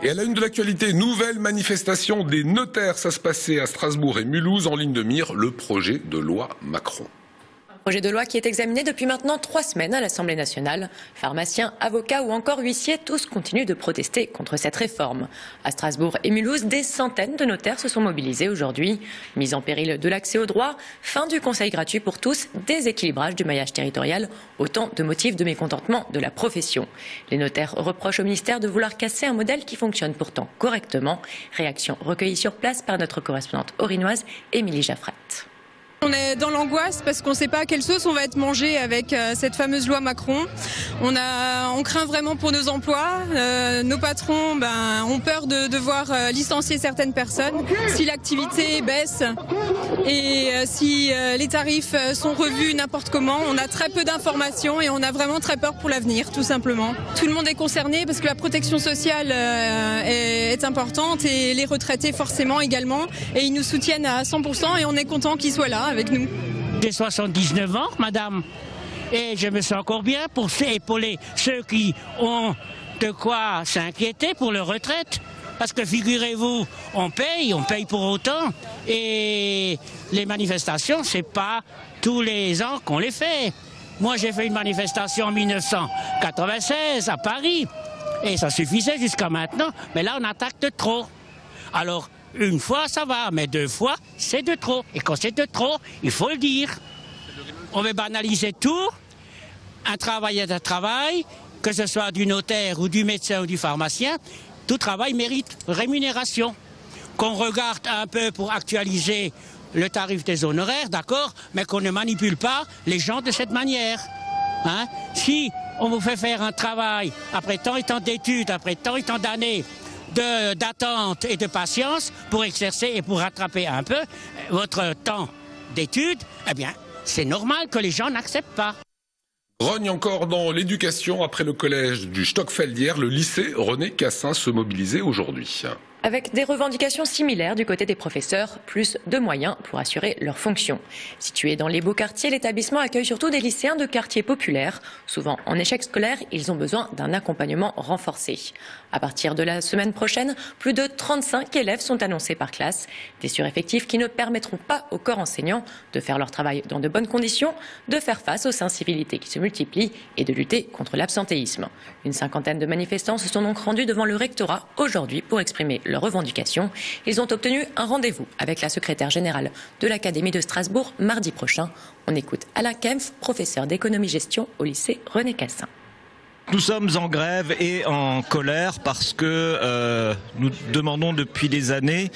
Et à la une de l'actualité, nouvelle manifestation des notaires. Ça se passait à Strasbourg et Mulhouse, en ligne de mire, le projet de loi Macron. Projet de loi qui est examiné depuis maintenant 3 semaines à l'Assemblée nationale. Pharmaciens, avocats ou encore huissiers, tous continuent de protester contre cette réforme. À Strasbourg et Mulhouse, des centaines de notaires se sont mobilisés aujourd'hui. Mise en péril de l'accès au droit, fin du conseil gratuit pour tous, déséquilibrage du maillage territorial, autant de motifs de mécontentement de la profession. Les notaires reprochent au ministère de vouloir casser un modèle qui fonctionne pourtant correctement. Réaction recueillie sur place par notre correspondante orinoise, Émilie Jaffrat. On est dans l'angoisse parce qu'on ne sait pas à quelle sauce on va être mangé avec cette fameuse loi Macron. On craint vraiment pour nos emplois. Nos patrons ont peur de devoir licencier certaines personnes. Si l'activité baisse et si les tarifs sont revus n'importe comment, on a très peu d'informations et on a vraiment très peur pour l'avenir, tout simplement. Tout le monde est concerné parce que la protection sociale est importante et les retraités forcément également. Et ils nous soutiennent à 100% et on est content qu'ils soient là avec nous. J'ai 79 ans, madame, et je me sens encore bien pour épauler ceux qui ont de quoi s'inquiéter pour leur retraite. Parce que figurez-vous, on paye pour autant, et les manifestations, c'est pas tous les ans qu'on les fait. Moi, j'ai fait une manifestation en 1996 à Paris, et ça suffisait jusqu'à maintenant, mais là, on attaque de trop. Alors, une fois, ça va, mais 2 fois, c'est de trop. Et quand c'est de trop, il faut le dire. On veut banaliser tout. Un travail est un travail, que ce soit du notaire ou du médecin ou du pharmacien. Tout travail mérite rémunération. Qu'on regarde un peu pour actualiser le tarif des honoraires, d'accord, mais qu'on ne manipule pas les gens de cette manière. Hein? Si on vous fait faire un travail après tant et tant d'études, après tant et tant d'années, d'attente et de patience pour exercer et pour rattraper un peu votre temps d'études, eh bien, c'est normal que les gens n'acceptent pas. Grogne encore dans l'éducation. Après le collège du Stockfeld hier, le lycée René Cassin se mobilisait aujourd'hui. Avec des revendications similaires du côté des professeurs, plus de moyens pour assurer leurs fonctions. Situé dans les beaux quartiers, l'établissement accueille surtout des lycéens de quartiers populaires. Souvent en échec scolaire, ils ont besoin d'un accompagnement renforcé. À partir de la semaine prochaine, plus de 35 élèves sont annoncés par classe. Des sureffectifs qui ne permettront pas au corps enseignant de faire leur travail dans de bonnes conditions, de faire face aux incivilités qui se multiplient et de lutter contre l'absentéisme. Une cinquantaine de manifestants se sont donc rendus devant le rectorat aujourd'hui pour exprimer leurs revendications. Ils ont obtenu un rendez-vous avec la secrétaire générale de l'Académie de Strasbourg mardi prochain. On écoute Alain Kempf, professeur d'économie-gestion au lycée René Cassin. Nous sommes en grève et en colère parce que nous demandons depuis des années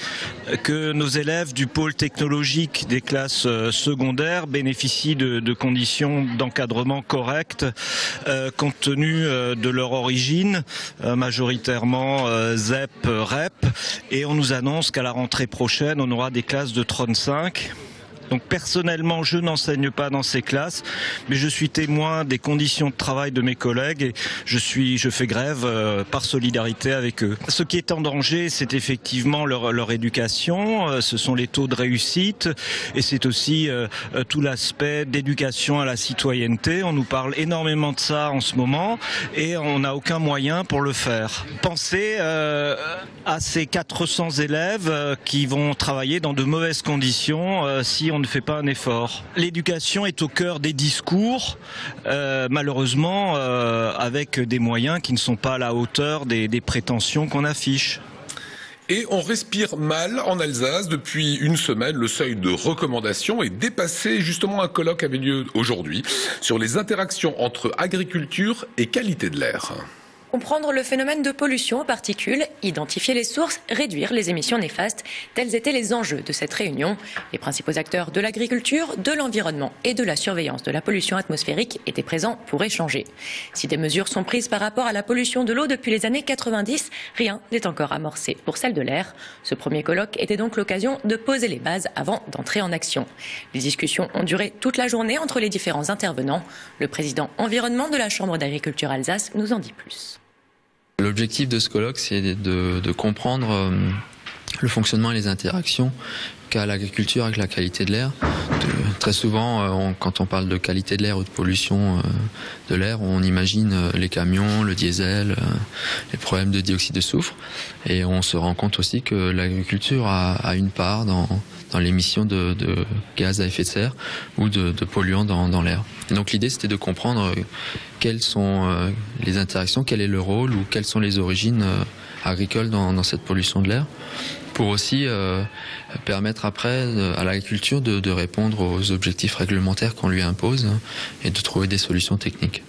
que nos élèves du pôle technologique des classes secondaires bénéficient de conditions d'encadrement correctes compte tenu de leur origine, majoritairement ZEP, REP, et on nous annonce qu'à la rentrée prochaine on aura des classes de 35. Donc personnellement, je n'enseigne pas dans ces classes, mais je suis témoin des conditions de travail de mes collègues et je fais grève par solidarité avec eux. Ce qui est en danger, c'est effectivement leur éducation, ce sont les taux de réussite et c'est aussi tout l'aspect d'éducation à la citoyenneté. On nous parle énormément de ça en ce moment et on n'a aucun moyen pour le faire. Pensez à ces 400 élèves qui vont travailler dans de mauvaises conditions si on ne fait pas un effort. L'éducation est au cœur des discours, malheureusement avec des moyens qui ne sont pas à la hauteur des prétentions qu'on affiche. Et on respire mal en Alsace. Depuis une semaine, le seuil de recommandation est dépassé. Justement, un colloque avait lieu aujourd'hui sur les interactions entre agriculture et qualité de l'air. Comprendre le phénomène de pollution aux particules, identifier les sources, réduire les émissions néfastes, tels étaient les enjeux de cette réunion. Les principaux acteurs de l'agriculture, de l'environnement et de la surveillance de la pollution atmosphérique étaient présents pour échanger. Si des mesures sont prises par rapport à la pollution de l'eau depuis les années 90, rien n'est encore amorcé pour celle de l'air. Ce premier colloque était donc l'occasion de poser les bases avant d'entrer en action. Les discussions ont duré toute la journée entre les différents intervenants. Le président environnement de la Chambre d'agriculture Alsace nous en dit plus. L'objectif de ce colloque, c'est de comprendre le fonctionnement et les interactions qu'a l'agriculture avec la qualité de l'air. Très souvent, quand on parle de qualité de l'air ou de pollution de l'air, on imagine les camions, le diesel, les problèmes de dioxyde de soufre. Et on se rend compte aussi que l'agriculture a une part dans l'émission de gaz à effet de serre ou de polluants dans l'air. Et donc l'idée, c'était de comprendre quelles sont les interactions, quel est le rôle ou quelles sont les origines agricoles dans cette pollution de l'air, pour aussi permettre après à l'agriculture de répondre aux objectifs réglementaires qu'on lui impose et de trouver des solutions techniques.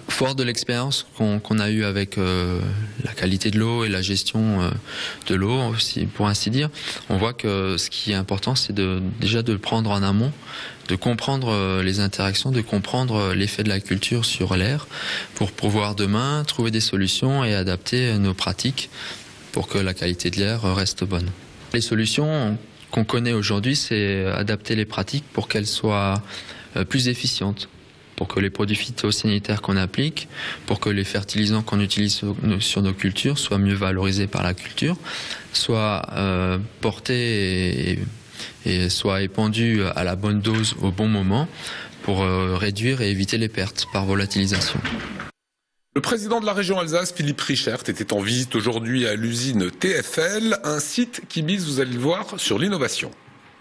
Fort de l'expérience qu'on a eue avec la qualité de l'eau et la gestion de l'eau, aussi, pour ainsi dire, on voit que ce qui est important, c'est déjà de le prendre en amont, de comprendre les interactions, de comprendre l'effet de la culture sur l'air, pour pouvoir demain trouver des solutions et adapter nos pratiques pour que la qualité de l'air reste bonne. Les solutions qu'on connaît aujourd'hui, c'est adapter les pratiques pour qu'elles soient plus efficientes, pour que les produits phytosanitaires qu'on applique, pour que les fertilisants qu'on utilise sur nos cultures soient mieux valorisés par la culture, soient portés et soient épandus à la bonne dose au bon moment pour réduire et éviter les pertes par volatilisation. Le président de la région Alsace, Philippe Richert, était en visite aujourd'hui à l'usine TFL, un site qui mise, vous allez le voir, sur l'innovation.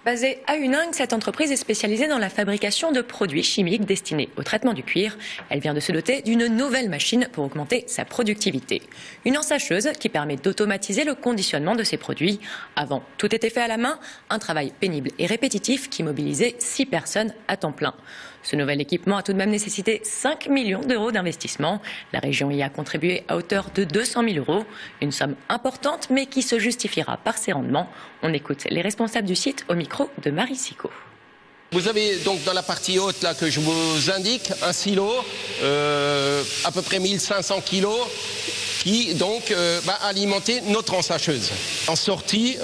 Basée à Huningue, cette entreprise est spécialisée dans la fabrication de produits chimiques destinés au traitement du cuir. Elle vient de se doter d'une nouvelle machine pour augmenter sa productivité. Une ensacheuse qui permet d'automatiser le conditionnement de ces produits. Avant, tout était fait à la main, un travail pénible et répétitif qui mobilisait 6 personnes à temps plein. Ce nouvel équipement a tout de même nécessité 5 millions d'euros d'investissement. La région y a contribué à hauteur de 200 000 euros. Une somme importante, mais qui se justifiera par ses rendements. On écoute les responsables du site au micro de Marie Sicot. Vous avez donc dans la partie haute là que je vous indique un silo, à peu près 1500 kilos, qui donc va alimenter notre ensacheuse. En sortie,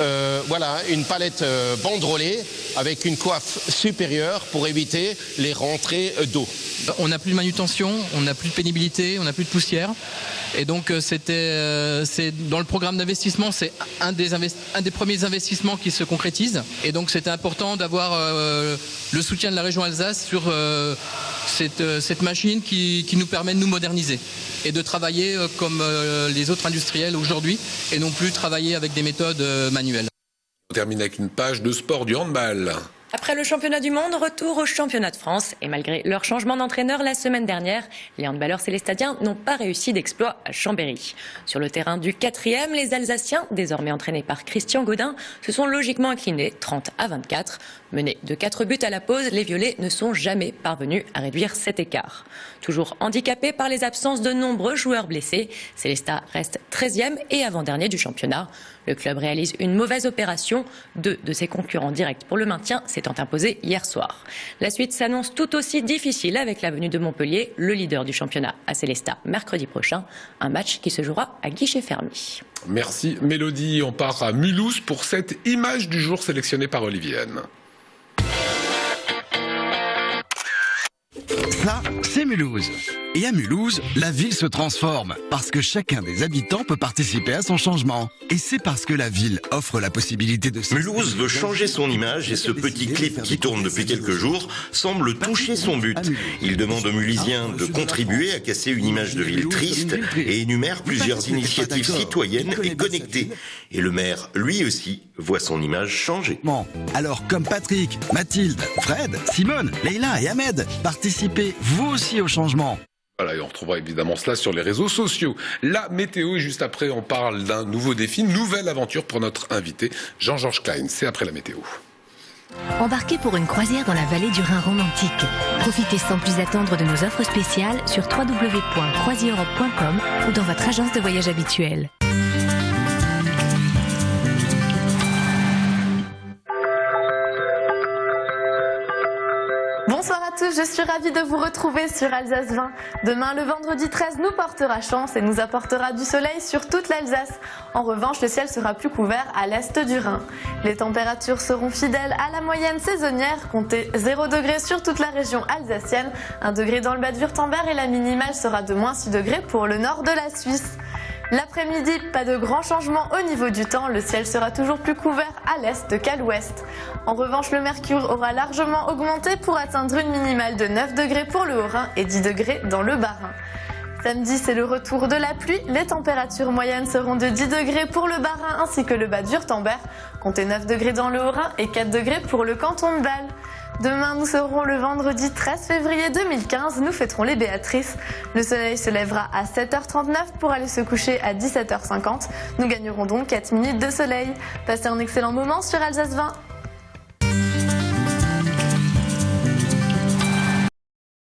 voilà, une palette banderolée avec une coiffe supérieure pour éviter les rentrées d'eau. On n'a plus de manutention, on n'a plus de pénibilité, on n'a plus de poussière. Et donc c'est dans le programme d'investissement, c'est un des premiers investissements qui se concrétise. Et donc c'était important d'avoir le soutien de la région Alsace sur cette machine qui nous permet de nous moderniser et de travailler comme les autres industriels aujourd'hui et non plus travailler avec des méthodes manuelles. On termine avec une page de sport du handball. Après le championnat du monde, retour au championnat de France. Et malgré leur changement d'entraîneur la semaine dernière, les handballeurs célestadiens n'ont pas réussi d'exploit à Chambéry. Sur le terrain du 4e, les Alsaciens, désormais entraînés par Christian Gaudin, se sont logiquement inclinés 30-24. Menés de 4 buts à la pause, les Violets ne sont jamais parvenus à réduire cet écart. Toujours handicapés par les absences de nombreux joueurs blessés, Célestat reste 13e et avant-dernier du championnat. Le club réalise une mauvaise opération. 2 de ses concurrents directs pour le maintien s'étant imposés hier soir. La suite s'annonce tout aussi difficile avec la venue de Montpellier, le leader du championnat, à Célestat mercredi prochain. Un match qui se jouera à guichet fermé. Merci Mélodie. On part à Mulhouse pour cette image du jour sélectionnée par Olivienne. Ça, c'est Mulhouse. Et à Mulhouse, la ville se transforme parce que chacun des habitants peut participer à son changement. Et c'est parce que la ville offre la possibilité de... Mulhouse veut changer son image et ce petit clip qui tourne depuis quelques jours semble toucher son but. Il demande aux Mulhoisiens de contribuer à casser une image de ville triste et énumère plusieurs initiatives citoyennes et connectées. Et le maire, lui aussi, voit son image changer. Bon, alors comme Patrick, Mathilde, Fred, Simone, Leïla et Ahmed, participez vous aussi au changement. Voilà, et on retrouvera évidemment cela sur les réseaux sociaux. La météo, et juste après, on parle d'un nouveau défi, une nouvelle aventure pour notre invité, Jean-Georges Klein. C'est après la météo. Embarquez pour une croisière dans la vallée du Rhin romantique. Profitez sans plus attendre de nos offres spéciales sur www.croisieurope.com ou dans votre agence de voyage habituelle. Bonsoir à tous, je suis ravie de vous retrouver sur Alsace 20. Demain, le vendredi 13, nous portera chance et nous apportera du soleil sur toute l'Alsace. En revanche, le ciel sera plus couvert à l'est du Rhin. Les températures seront fidèles à la moyenne saisonnière, comptez 0 degré sur toute la région alsacienne, 1 degré dans le Bade-Wurtemberg et la minimale sera de -6 degrés pour le nord de la Suisse. L'après-midi, pas de grands changements au niveau du temps, le ciel sera toujours plus couvert à l'est qu'à l'ouest. En revanche, le mercure aura largement augmenté pour atteindre une minimale de 9 degrés pour le Haut-Rhin et 10 degrés dans le Bas-Rhin. Samedi, c'est le retour de la pluie. Les températures moyennes seront de 10 degrés pour le Bas-Rhin ainsi que le Bas-du-Wurtemberg, comptez 9 degrés dans le Haut-Rhin et 4 degrés pour le canton de Bâle. Demain, nous serons le vendredi 13 février 2015, nous fêterons les Béatrices. Le soleil se lèvera à 7h39 pour aller se coucher à 17h50. Nous gagnerons donc 4 minutes de soleil. Passez un excellent moment sur Alsace 20.